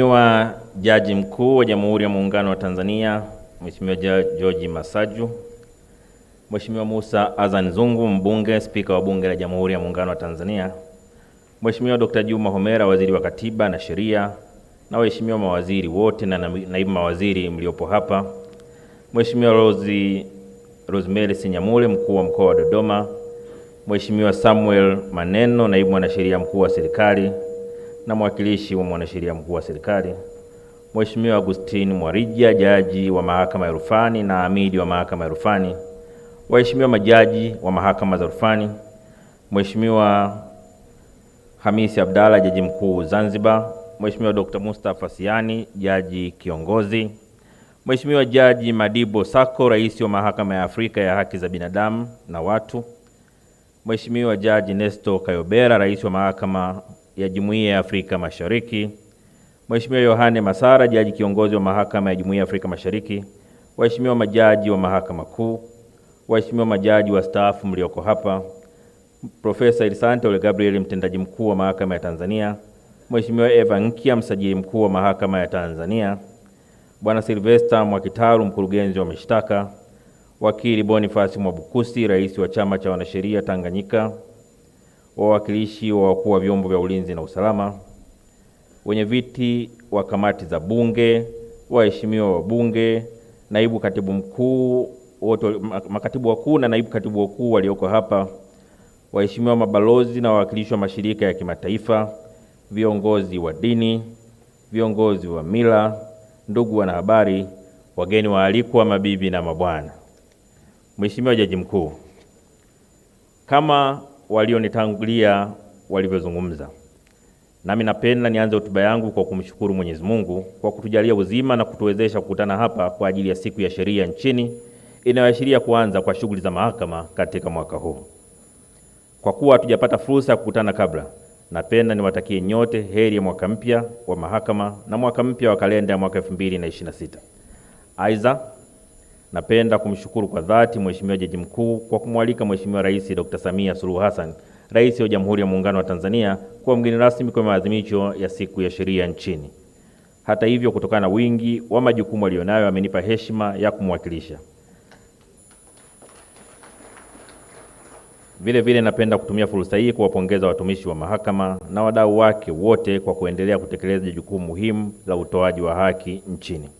Mheshimiwa Jaji Mkuu wa Jamhuri ya Muungano wa Tanzania, Mheshimiwa George Masaju, Mheshimiwa Musa Azan Zungu, Mbunge, Spika wa Bunge la Jamhuri ya Muungano wa Tanzania, Mheshimiwa Dr. Juma Homera, Waziri wa Katiba na Sheria, na waheshimiwa mawaziri wote na naibu mawaziri mliopo hapa, Mheshimiwa Rosemary Senyamule, Mkuu wa Mkoa wa Dodoma, Mheshimiwa Samuel Maneno, Naibu Mwanasheria Mkuu wa Serikali na mwakilishi wa Mwanasheria Mkuu wa Serikali, Mheshimiwa Agustin Mwarija, Jaji wa Mahakama ya Rufani na Amidi wa Mahakama ya Rufani, waheshimiwa majaji wa Mahakama za Rufani, Mheshimiwa Hamisi Abdalla, Jaji Mkuu Zanzibar, Mheshimiwa Dr. Mustafa Siani, Jaji Kiongozi, Mheshimiwa Jaji Madibo Sako, Rais wa Mahakama ya Afrika ya Haki za Binadamu na Watu, Mheshimiwa Jaji Nesto Kayobera, Rais wa Mahakama ya Jumuiya ya Afrika Mashariki, Mheshimiwa Yohane Masara, Jaji Kiongozi wa Mahakama ya Jumuiya ya Afrika Mashariki, waheshimiwa majaji wa Mahakama Kuu, waheshimiwa majaji wastaafu mlioko hapa, Profesa Ilisante Ole Gabriel, Mtendaji Mkuu wa Mahakama ya Tanzania, Mheshimiwa Eva Nkia, Msajili Mkuu wa Mahakama ya Tanzania, Bwana Sylvester Mwakitaru, Mkurugenzi wa Mashtaka, Wakili Boniface Mwabukusi, Rais wa Chama cha Wanasheria Tanganyika, wawakilishi wa wakuu wa vyombo vya ulinzi na usalama, wenye viti wa kamati za Bunge, waheshimiwa wa Bunge, naibu katibu mkuu, makatibu wakuu na naibu katibu wakuu walioko hapa, waheshimiwa mabalozi na wawakilishi wa mashirika ya kimataifa, viongozi wa dini, viongozi wa mila, ndugu wanahabari, wageni waalikwa, mabibi na mabwana. Mheshimiwa Jaji Mkuu, kama walionitangulia walivyozungumza, nami napenda nianze hotuba yangu kwa kumshukuru Mwenyezi Mungu kwa kutujalia uzima na kutuwezesha kukutana hapa kwa ajili ya siku ya sheria nchini inayoashiria kuanza kwa shughuli za mahakama katika mwaka huu. Kwa kuwa hatujapata fursa ya kukutana kabla, napenda niwatakie nyote heri ya mwaka mpya wa mahakama na mwaka mpya wa kalenda ya mwaka 2026. Aidha, napenda kumshukuru kwa dhati Mheshimiwa Jaji Mkuu kwa kumwalika Mheshimiwa Rais Dr. Samia Suluhu Hassan, Rais wa Jamhuri ya Muungano wa Tanzania, kuwa mgeni rasmi kwa maadhimisho ya siku ya sheria nchini. Hata hivyo, kutokana na wingi wa majukumu alionayo, amenipa heshima ya kumwakilisha. Vile vile napenda kutumia fursa hii kuwapongeza watumishi wa mahakama na wadau wake wote kwa kuendelea kutekeleza jukumu muhimu la utoaji wa haki nchini.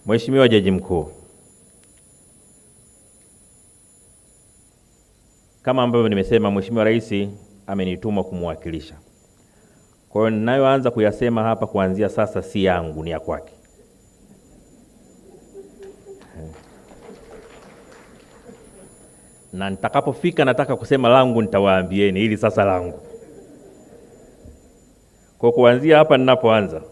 Mheshimiwa Jaji Mkuu, kama ambavyo nimesema, Mheshimiwa Rais amenituma kumwakilisha. Kwa hiyo ninayoanza kuyasema hapa kuanzia sasa si yangu, ni ya kwake. Na nitakapofika nataka kusema langu nitawaambieni, hili sasa langu. Kwa kuanzia hapa ninapoanza,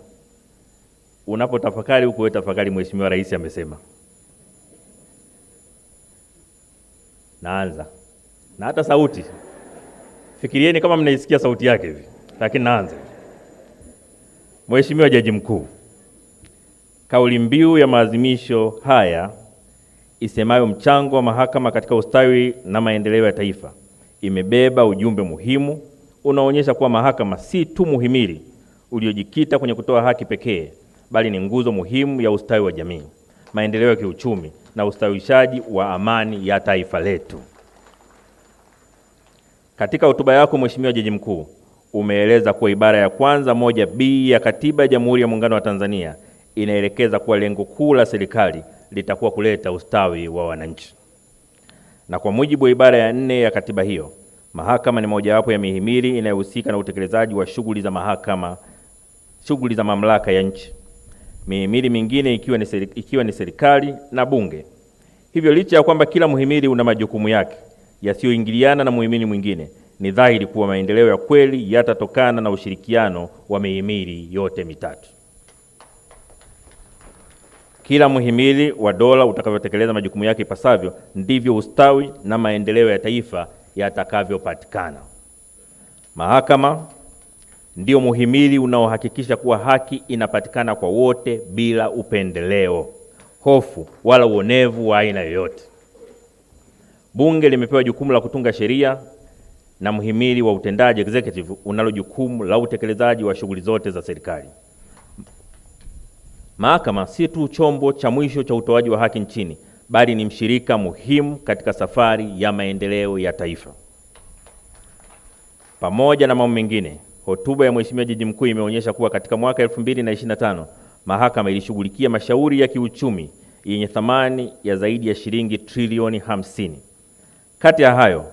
unapotafakari huko wewe tafakari Mheshimiwa Rais amesema. Naanza. Na hata sauti, fikirieni kama mnaisikia sauti yake hivi, lakini naanza. Mheshimiwa Jaji Mkuu, kauli mbiu ya maadhimisho haya isemayo mchango wa mahakama katika ustawi na maendeleo ya taifa imebeba ujumbe muhimu unaonyesha kuwa mahakama si tu muhimili uliojikita kwenye kutoa haki pekee, bali ni nguzo muhimu ya ustawi wa jamii, maendeleo ya kiuchumi na ustawishaji wa amani ya taifa letu. Katika hotuba yako Mheshimiwa Jaji Mkuu, umeeleza kuwa ibara ya kwanza 1B ya Katiba ya Jamhuri ya Muungano wa Tanzania inaelekeza kuwa lengo kuu la serikali litakuwa kuleta ustawi wa wananchi. Na kwa mujibu wa ibara ya 4 ya katiba hiyo, mahakama ni mojawapo ya mihimili inayohusika na utekelezaji wa shughuli za mahakama, shughuli za mamlaka ya nchi. Mihimili mingine ikiwa ni serikali na bunge. Hivyo licha ya kwamba kila muhimili una majukumu yake yasiyoingiliana na muhimili mwingine, ni dhahiri kuwa maendeleo ya kweli yatatokana na ushirikiano wa mihimili yote mitatu. Kila muhimili wa dola utakavyotekeleza majukumu yake ipasavyo, ndivyo ustawi na maendeleo ya taifa yatakavyopatikana. Mahakama ndio muhimili unaohakikisha kuwa haki inapatikana kwa wote bila upendeleo, hofu wala uonevu wa aina yoyote. Bunge limepewa jukumu la kutunga sheria na mhimili wa utendaji executive unalo jukumu la utekelezaji wa shughuli zote za serikali. Mahakama si tu chombo cha mwisho cha utoaji wa haki nchini, bali ni mshirika muhimu katika safari ya maendeleo ya taifa. Pamoja na mambo mengine, hotuba ya Mheshimiwa Jaji Mkuu imeonyesha kuwa katika mwaka 2025 mahakama ilishughulikia mashauri ya kiuchumi yenye thamani ya zaidi ya shilingi trilioni 50. Kati ya hayo,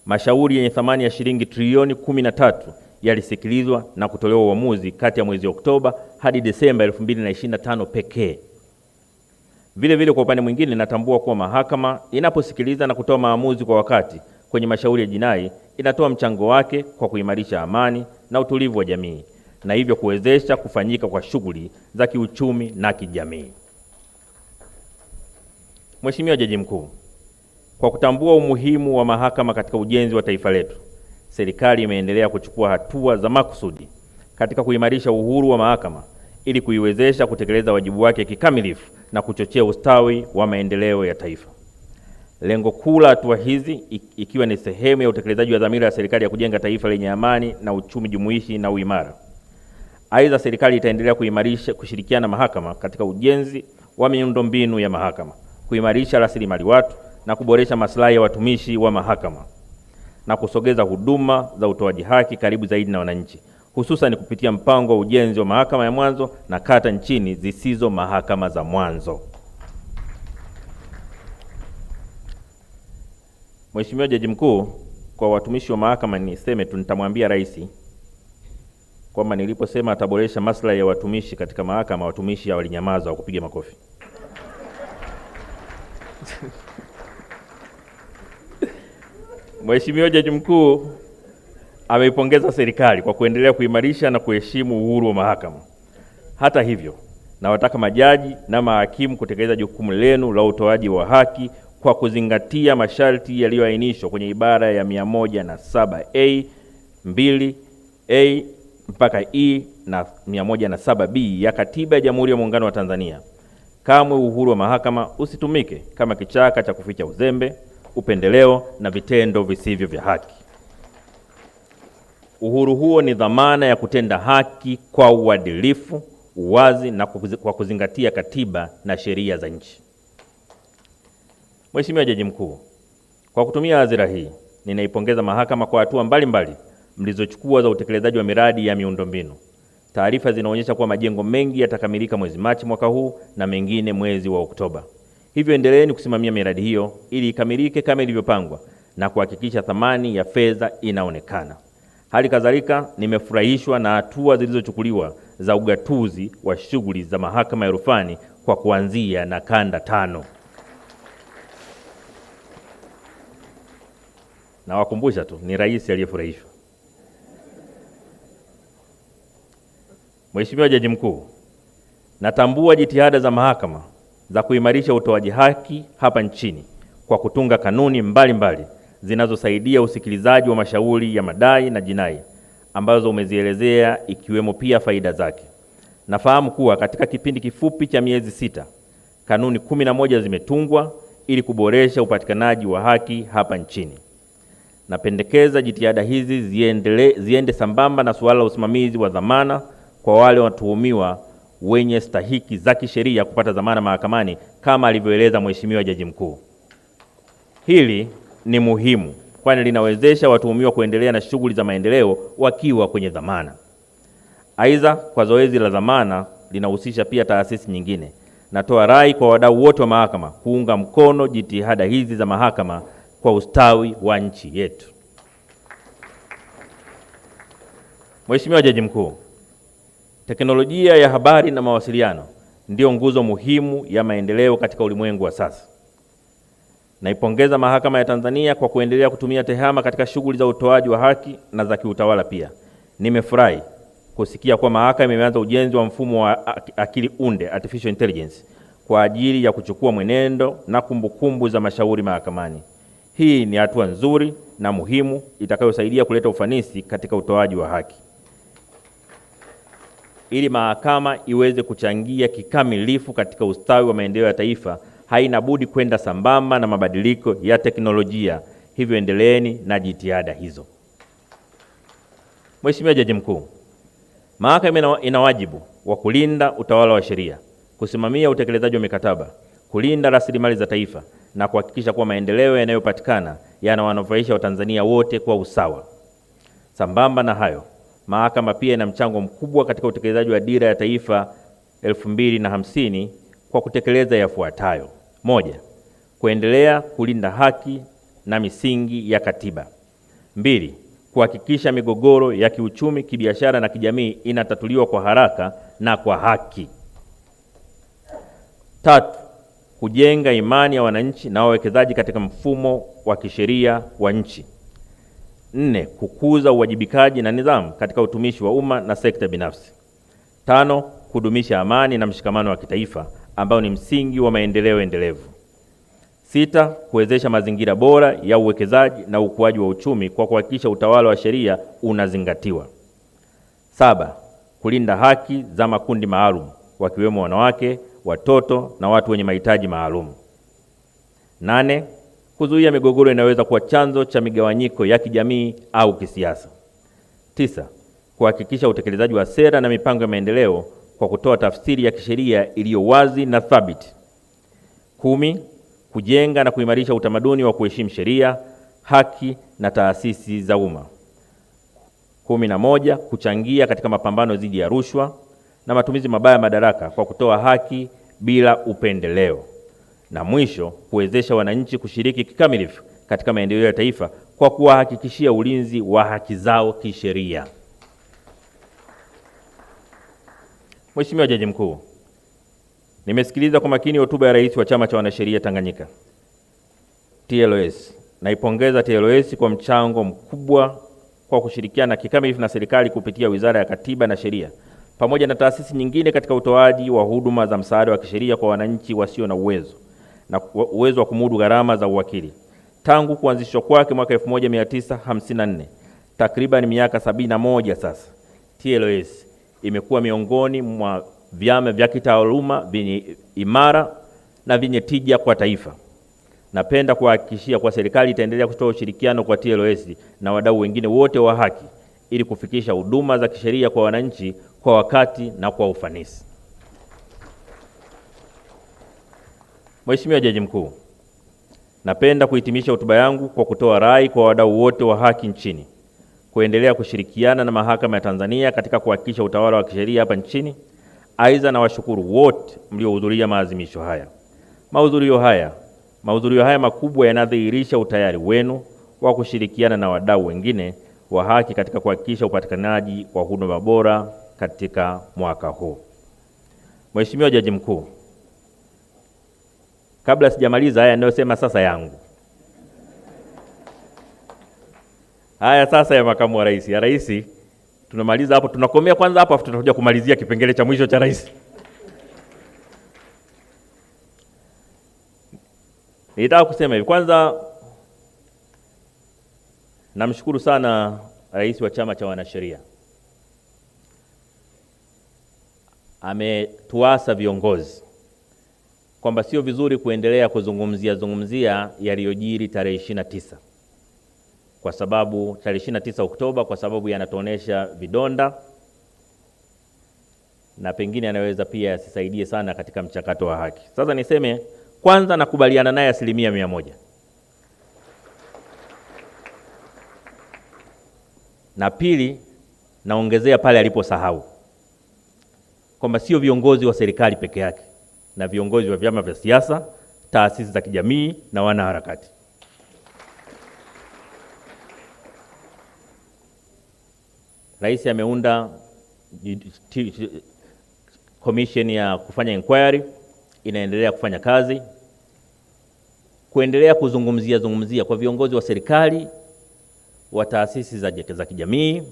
mashauri yenye thamani ya shilingi trilioni 13 yalisikilizwa na kutolewa uamuzi kati ya mwezi Oktoba hadi Desemba 2025 pekee. Vile vile, kwa upande mwingine, natambua kuwa mahakama inaposikiliza na kutoa maamuzi kwa wakati kwenye mashauri ya jinai inatoa mchango wake kwa kuimarisha amani na utulivu wa jamii, na hivyo kuwezesha kufanyika kwa shughuli za kiuchumi na kijamii. Mheshimiwa Jaji Mkuu, kwa kutambua umuhimu wa mahakama katika ujenzi wa taifa letu, serikali imeendelea kuchukua hatua za makusudi katika kuimarisha uhuru wa mahakama ili kuiwezesha kutekeleza wajibu wake kikamilifu na kuchochea ustawi wa maendeleo ya taifa. Lengo kuu la hatua hizi ikiwa ni sehemu ya utekelezaji wa dhamira ya serikali ya kujenga taifa lenye amani na uchumi jumuishi na uimara. Aidha, serikali itaendelea kushirikiana na mahakama katika ujenzi wa miundombinu ya mahakama, kuimarisha rasilimali watu na kuboresha maslahi ya watumishi wa mahakama, na kusogeza huduma za utoaji haki karibu zaidi na wananchi, hususan kupitia mpango wa ujenzi wa mahakama ya mwanzo na kata nchini zisizo mahakama za mwanzo. Mheshimiwa Jaji Mkuu, kwa watumishi wa mahakama niseme tu, nitamwambia Rais kwamba niliposema ataboresha maslahi ya watumishi katika mahakama, watumishi walinyamaza kupiga makofi. Mheshimiwa Jaji Mkuu ameipongeza serikali kwa kuendelea kuimarisha na kuheshimu uhuru wa mahakama. Hata hivyo, nawataka majaji na mahakimu kutekeleza jukumu lenu la utoaji wa haki kwa kuzingatia masharti yaliyoainishwa kwenye ibara ya 107A, 2A mpaka E na 107B ya Katiba ya Jamhuri ya Muungano wa Tanzania. Kamwe uhuru wa mahakama usitumike kama kichaka cha kuficha uzembe, upendeleo na vitendo visivyo vya haki. Uhuru huo ni dhamana ya kutenda haki kwa uadilifu, uwazi na kwa kuzingatia katiba na sheria za nchi. Mheshimiwa Jaji Mkuu, kwa kutumia hadhira hii, ninaipongeza mahakama kwa hatua mbalimbali mlizochukua za utekelezaji wa miradi ya miundombinu. Taarifa zinaonyesha kuwa majengo mengi yatakamilika mwezi Machi mwaka huu na mengine mwezi wa Oktoba. Hivyo endeleeni kusimamia miradi hiyo ili ikamilike kama ilivyopangwa na kuhakikisha thamani ya fedha inaonekana. Hali kadhalika, nimefurahishwa na hatua zilizochukuliwa za ugatuzi wa shughuli za mahakama ya rufani kwa kuanzia na kanda 5. Na wakumbusha tu, ni Rais aliyefurahishwa. Mheshimiwa Jaji Mkuu, natambua jitihada za mahakama za kuimarisha utoaji haki hapa nchini kwa kutunga kanuni mbalimbali zinazosaidia usikilizaji wa mashauri ya madai na jinai ambazo umezielezea, ikiwemo pia faida zake. Nafahamu kuwa katika kipindi kifupi cha miezi 6, kanuni 11 zimetungwa ili kuboresha upatikanaji wa haki hapa nchini. Napendekeza jitihada hizi ziende sambamba na suala la usimamizi wa dhamana kwa wale watuhumiwa wenye stahiki za kisheria kupata dhamana mahakamani kama alivyoeleza Mheshimiwa Jaji Mkuu. Hili ni muhimu kwani linawezesha watuhumiwa kuendelea na shughuli za maendeleo wakiwa kwenye dhamana. Aidha, kwa zoezi la dhamana linahusisha pia taasisi nyingine. Natoa rai kwa wadau wote wa mahakama kuunga mkono jitihada hizi za mahakama kwa ustawi wa nchi yetu. Mheshimiwa Jaji Mkuu, teknolojia ya habari na mawasiliano ndio nguzo muhimu ya maendeleo katika ulimwengu wa sasa. Naipongeza Mahakama ya Tanzania kwa kuendelea kutumia TEHAMA katika shughuli za utoaji wa haki na za kiutawala pia. Nimefurahi kusikia kwa mahakama imeanza ujenzi wa mfumo wa akili unde, artificial intelligence, kwa ajili ya kuchukua mwenendo na kumbukumbu za mashauri mahakamani. Hii ni hatua nzuri na muhimu itakayosaidia kuleta ufanisi katika utoaji wa haki. Ili mahakama iweze kuchangia kikamilifu katika ustawi wa maendeleo ya taifa, haina budi kwenda sambamba na mabadiliko ya teknolojia. Hivyo endeleeni na jitihada hizo. Mheshimiwa Jaji Mkuu, Mahakama ina wajibu wa kulinda utawala wa sheria, kusimamia utekelezaji wa mikataba, kulinda rasilimali za taifa na kuhakikisha kuwa maendeleo yanayopatikana yanawanufaisha Watanzania wote kwa usawa. Sambamba na hayo, mahakama pia ina mchango mkubwa katika utekelezaji wa Dira ya Taifa 2050 kwa kutekeleza yafuatayo: moja, kuendelea kulinda haki na misingi ya katiba. Mbili, kuhakikisha migogoro ya kiuchumi, kibiashara na kijamii inatatuliwa kwa haraka na kwa haki. Tatu, kujenga imani ya wananchi na wawekezaji katika mfumo wa kisheria wa nchi. Nne, kukuza uwajibikaji na nidhamu katika utumishi wa umma na sekta binafsi. Tano, kudumisha amani na mshikamano wa kitaifa ambao ni msingi wa maendeleo endelevu. Sita, kuwezesha mazingira bora ya uwekezaji na ukuaji wa uchumi kwa kuhakikisha utawala wa sheria unazingatiwa. Saba, kulinda haki za makundi maalum wakiwemo wanawake, watoto na watu wenye mahitaji maalum. Nane, kuzuia migogoro inaweza kuwa chanzo cha migawanyiko ya kijamii au kisiasa. Tisa, kuhakikisha utekelezaji wa sera na mipango ya maendeleo kwa kutoa tafsiri ya kisheria iliyo wazi na thabiti. 10, kujenga na kuimarisha utamaduni wa kuheshimu sheria, haki na taasisi za umma. 11, kuchangia katika mapambano dhidi ya rushwa na matumizi mabaya ya madaraka kwa kutoa haki bila upendeleo. Na mwisho, kuwezesha wananchi kushiriki kikamilifu katika maendeleo ya taifa kwa kuwahakikishia ulinzi wa haki zao kisheria. Mheshimiwa Jaji Mkuu, nimesikiliza kwa makini hotuba ya Rais wa Chama cha Wanasheria Tanganyika TLS. Naipongeza TLS kwa mchango mkubwa kwa kushirikiana kikamilifu na serikali kupitia Wizara ya Katiba na Sheria pamoja na taasisi nyingine katika utoaji wa huduma za msaada wa kisheria kwa wananchi wasio na uwezo wa kumudu gharama za uwakili. Tangu kuanzishwa kwake mwaka 1954, takriban miaka 71 sasa, TLS imekuwa miongoni mwa vyama vya kitaaluma vyenye imara na vyenye tija kwa taifa. Napenda kuhakikishia kwa serikali itaendelea kutoa ushirikiano kwa TLS na wadau wengine wote wa haki ili kufikisha huduma za kisheria kwa wananchi kwa wakati na kwa ufanisi. Mheshimiwa Jaji Mkuu, napenda kuhitimisha hotuba yangu kwa kutoa rai kwa wadau wote wa haki nchini kuendelea kushirikiana na Mahakama ya Tanzania katika kuhakikisha utawala wa kisheria hapa nchini. Aidha, na washukuru wote mliohudhuria maadhimisho haya. Mahudhurio haya makubwa yanadhihirisha utayari wenu wa kushirikiana na wadau wengine wa haki katika kuhakikisha upatikanaji wa huduma bora katika mwaka huu. Mheshimiwa Jaji Mkuu, kabla sijamaliza haya ninayosema sasa yangu. Haya sasa ya makamu wa rais. Ya rais tunamaliza hapo, tunakomea kwanza hapo, afu tutakuja kumalizia kipengele cha mwisho cha rais. Nitaka kusema hivi, kwanza namshukuru sana Rais wa Chama cha Wanasheria. Ametuasa viongozi kwamba sio vizuri kuendelea kuzungumzia yaliyojiri tarehe 29. Kwa sababu tarehe 29 Oktoba, kwa sababu yanatuonesha vidonda na pengine anaweza pia asisaidie sana katika mchakato wa haki. Sasa niseme kwanza nakubaliana naye 100%. Na pili, naongezea pale aliposahau kwamba sio viongozi wa serikali peke yake, na viongozi wa vyama vya siasa, taasisi za kijamii na wanaharakati. Rais ameunda commission ya kufanya inquiry, inaendelea kufanya kazi, kuendelea kuzungumzia kwa viongozi wa serikali, wa taasisi za kijamii,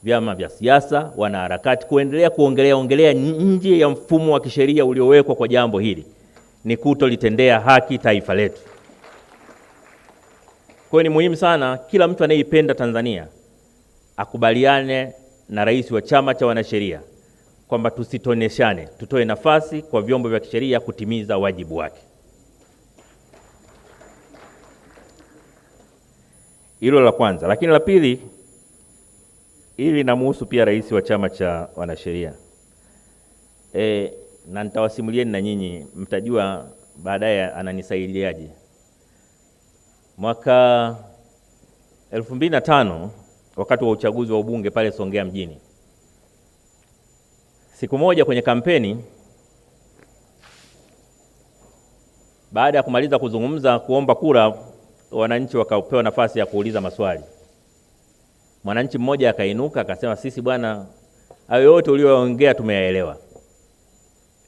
vyama vya siasa, wanaharakati, kuendelea kuongelea nje ya mfumo wa kisheria uliowekwa kwa jambo hili ni kutolitendea haki taifa letu. Kwa hiyo ni muhimu sana kila mtu anayeipenda Tanzania akubaliane na Rais wa Chama cha Wanasheria kwamba tusitoneshane, tutoe nafasi kwa vyombo vya kisheria kutimiza wajibu wake. Hilo la kwanza. Lakini la pili, Hili linamhusu pia rais wa chama cha wanasheria. Na nitawasimulieni na nyinyi mtajua baadaye ananisaidiaje. Mwaka 2005 wakati wa uchaguzi wa ubunge pale Songea mjini, siku moja kwenye kampeni, baada ya kumaliza kuzungumza kuomba kura, wananchi wakapewa nafasi ya kuuliza maswali. Mwananchi mmoja akainuka akasema, sisi bwana, hayo yote uliyoongea tumeyaelewa,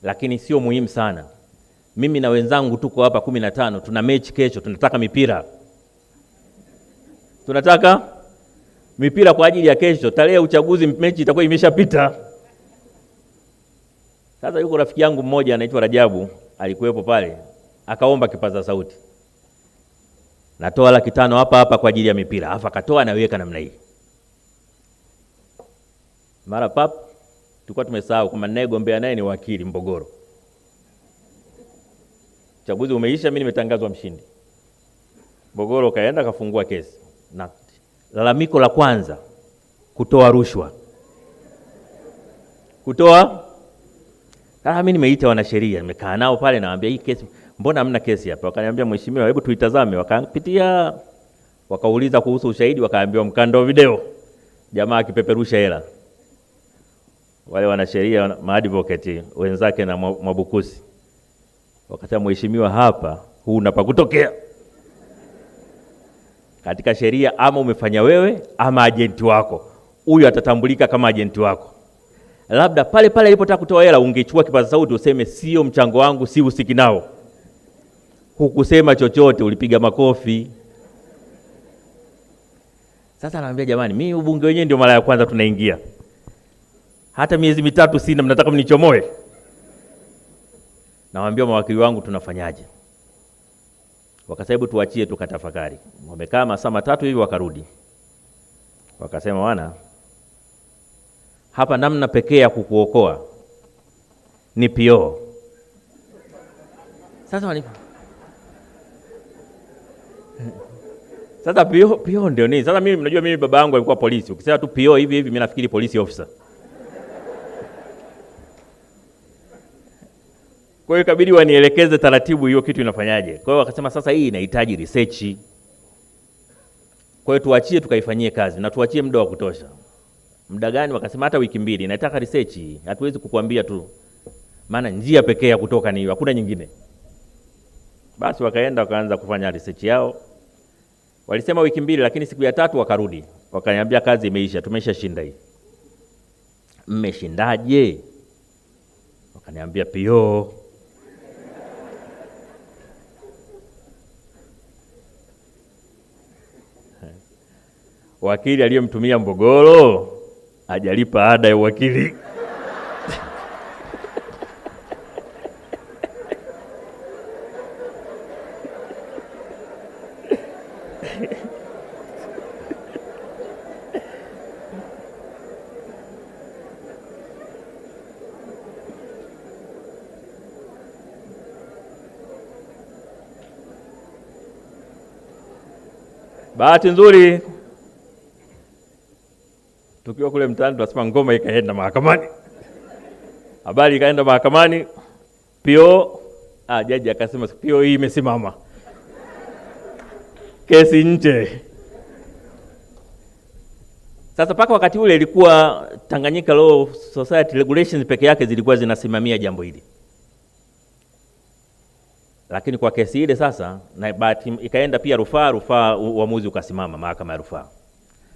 lakini sio muhimu sana. Mimi na wenzangu tuko hapa 15, tuna mechi kesho, tunataka mipira. Tunataka mipira kwa ajili ya kesho, tarehe ya uchaguzi mechi itakuwa imeshapita. Sasa yuko rafiki yangu mmoja anaitwa Rajabu, alikuwepo pale, akaomba kipaza sauti, natoa 500 hapa kwa ajili ya mipira. Afa akatoa anaweka namna hii. Mara pap, tulikuwa tumesahau kama nayegombea naye ni wakili Mbogoro. Uchaguzi umeisha, mimi nimetangazwa mshindi. Mbogoro kaenda kafungua kesi. Na lalamiko la kwanza, kutoa rushwa. Mimi nimeita wanasheria, nimekaa nao pale, naambia hii kesi, mbona hamna kesi hapa? Wakaniambia, mheshimiwa, hebu tuitazame. Wakapitia, wakauliza kuhusu ushahidi, wakaambiwa mkando video, jamaa akipeperusha hela. Wale wanasheria, maadvocate wenzake na Mwabukusi wakasema, mheshimiwa, hapa huna pa kutokea. Katika sheria ama umefanya wewe ama ajenti wako, huyu atatambulika kama ajenti wako. Labda pale pale alipotaka kutoa hela ungechukua kipaza sauti useme sio mchango wangu, si usiki nao. Hukusema chochote, ulipiga makofi. Sasa anaambia, jamani, mimi ubunge wenyewe ndio mara ya kwanza tunaingia, hata miezi 3 sina, mnataka mnichomoe? Nawaambia mawakili wangu, tunafanyaje? Wakasema tuachie tukatafakari. Wamekaa masaa 3 hivi, wakarudi. Wakasema, wana, hapa namna pekee ya kukuokoa ni PO. Sasa PO ndio nini? Sasa mimi, mnajua mimi baba yangu alikuwa polisi. Ukisema tu PO hivi mimi nafikiri police officer. Kwa hiyo ikabidi wanielekeze taratibu hiyo kitu inafanyaje. Kwa hiyo wakasema sasa hii inahitaji research. Kwa hiyo tuachie tukaifanyie kazi na tuachie muda wa kutosha. Muda gani? Wakasema hata wiki 2, nataka research. Hatuwezi kukuambia tu, maana njia pekee ya kutoka ni hiyo, hakuna nyingine. Basi wakaenda wakaanza kufanya research yao. Walisema wiki 2, lakini siku ya 3 wakarudi. Wakaniambia kazi imeisha, tumeshashinda hii. Mmeshindaje? Wakaniambia PO. Wakili aliyemtumia Mbogoro hajalipa ada ya wakili. Bahati nzuri tukiwa kule mtaani tunasema ngoma ikaenda mahakamani. Habari ikaenda mahakamani. PO, jaji akasema PO hii imesimama. Kesi nje. Sasa paka wakati ule ilikuwa Tanganyika Law Society regulations peke yake zilikuwa zinasimamia jambo hili. Lakini kwa kesi ile sasa, na bahati ikaenda pia rufaa uamuzi ukasimama mahakama ya rufaa.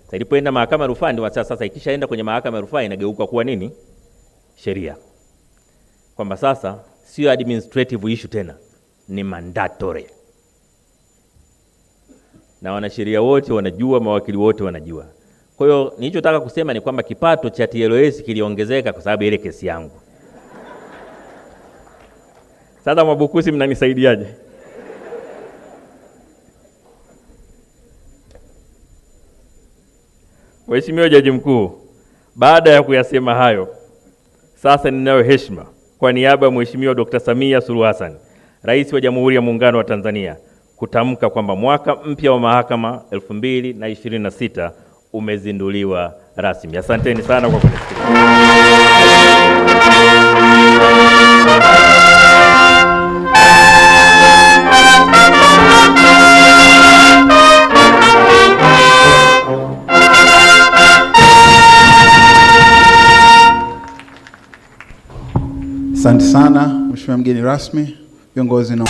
Sasa ilipoenda mahakama ya rufaa ndio sasa ikishaenda kwenye mahakama ya rufaa inageuka kuwa nini? Sheria. Kwamba sasa sio administrative issue tena, ni mandatory. Na wanasheria wote wanajua, mawakili wote wanajua. Kwa hiyo nilichotaka kusema ni kwamba kipato cha TLS kiliongezeka kwa sababu ile kesi yangu. Sasa Mwabukusi, mnanisaidiaje? Mheshimiwa Jaji Mkuu, baada ya kuyasema hayo, sasa ninayo heshima kwa niaba ya Mheshimiwa Dr. Samia Suluhu Hassan, Rais wa Jamhuri ya Muungano wa Tanzania, kutamka kwamba mwaka mpya wa mahakama 2026 umezinduliwa rasmi. Asanteni sana kwa kunisikiliza. Asante sana Mheshimiwa mgeni rasmi, viongozi na